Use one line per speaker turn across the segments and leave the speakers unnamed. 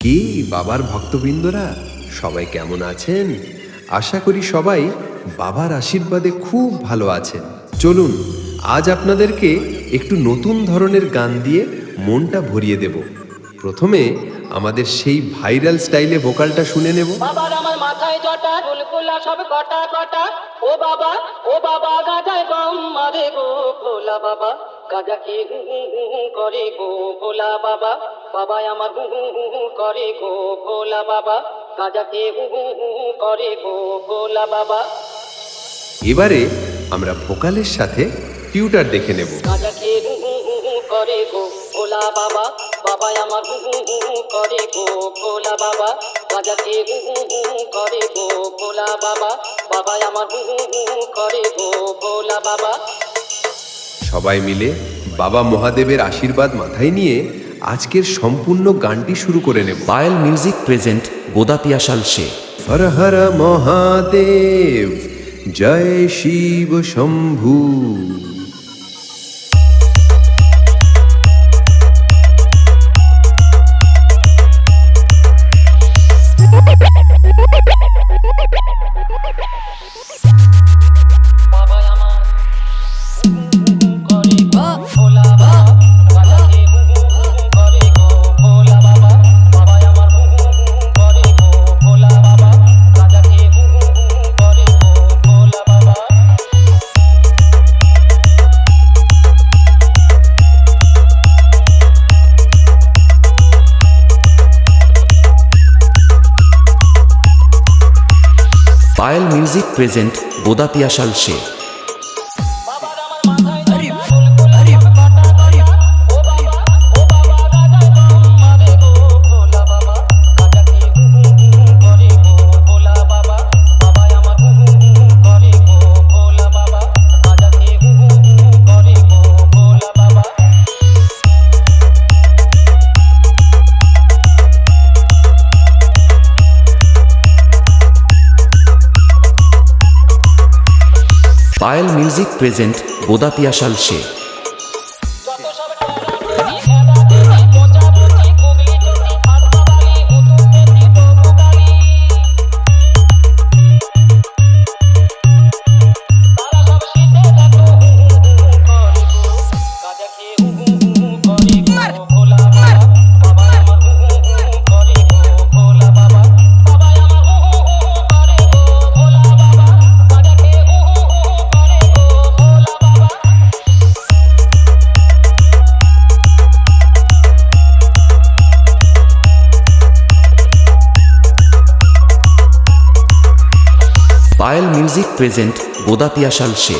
কি বাবার ভক্তবৃন্দরা, সবাই কেমন আছেন? আশা করি সবাই বাবার আশীর্বাদে খুব ভালো আছেন। চলুন আজ আপনাদেরকে একটু নতুন ধরনের গান দিয়ে মনটা ভরিয়ে দেব। প্রথমে আমাদের সেই ভাইরাল স্টাইলে ভোকালটা শুনে নেব।
বাবার আমার মাথায় জটা গুলগুলা সব কটা কটা, ও বাবা গাজায় দম মারে গো ভোলা বাবা, গাজা কি হু হু হু হু করে গো ভোলা বাবা, বাবা আমার হু হু হু হু করে গো ভোলা বাবা, গাজা কি হু হু হু হু করে গো ভোলা বাবা।
এবারে আমরা ভোকালের সাথে টিউটার দেখে নেব।
গাজা কি হু হু হু হু করে গো ভোলা বাবা, বাবা আমার হু হু হু হু করে গো ভোলা বাবা, গাজা কি হু হু হু হু করে গো ভোলা বাবা, বাবা আমার হু হু হু হু করে গো ভোলা বাবা।
সবাই মিলে বাবা মহাদেবের আশীর্বাদ মাথায় নিয়ে আজকের সম্পূর্ণ গানটি শুরু করে নেব।
পায়েল মিউজিক প্রেজেন্ট গোদাপিয়াশাল সে।
হর হর মহাদেব, জয় শিব শম্ভু।
বাবা আমার হু হু হু করে গো ভোলা বাবা, গাজা কি হু হু হু করে গো ভোলা বাবা, বাবা আমার হু হু হু করে গো ভোলা বাবা, গাজা কি হু হু হু করে গো ভোলা বাবা।
পায়েল মিউজিক প্রেজেন্ট গোদাপিয়াশাল সে।
বাবার আমার মাথায় জটা গুলগুলা সব কটা কটা, ও বাবা গাজায় দম মারে গো ভোলা বাবা, গাজা কি হু হু হু করে গো ভোলা বাবা, বাবা আমার হু হু হু করে গো ভোলা বাবা, গাজা কি হু হু হু করে গো ভোলা বাবা।
পায়েল মিউজিক প্রেজেন্ট গোদাপিয়াশাল সে।
যত সব টেরাপুরি খেলাধুলি বোঝাবুঝি গুগলি চুটি আটকাবালি উতুম পেটি ববুগালি, তারা সব শীতে দেখো হু হু হু করে গো, গাজা খেয়ে হু হু হু করে গো ভোলা বাবা, বাবা আমার হু হু হু করে গো ভোলা বাবা, বাবা আমার হু হু হু করে গো ভোলা বাবা, গাজা খেয়ে হু হু হু করে গো ভোলা বাবা।
পায়েল মিউজিক প্রেজেন্ট গোদাপিয়াশাল সে।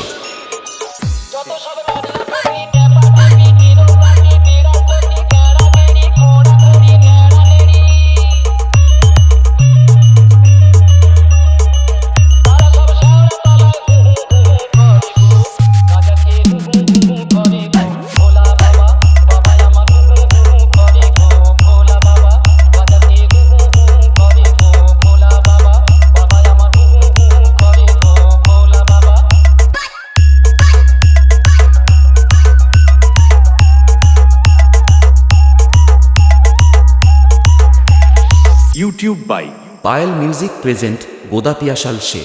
যত সব গাড়ি টেপাটেপি কিরোবাটি বিড়ালপতি কেড়াকেড়ি খোঁড়াখুড়ি নেড়ানেড়ি, তারা সব শেওড়া তলায় হু হু হু করে গো, গাজা খেয়ে হু হু হু করে গো ভোলা বাবা, বাবা আমার হু হু হু করে গো ভোলা বাবা, গাজা খেয়ে হু হু হু করে গো ভোলা বাবা, বাবা আমার হু হু হু করে গো Bhola Baba.
YouTube by
Payel music present Godapiasal say.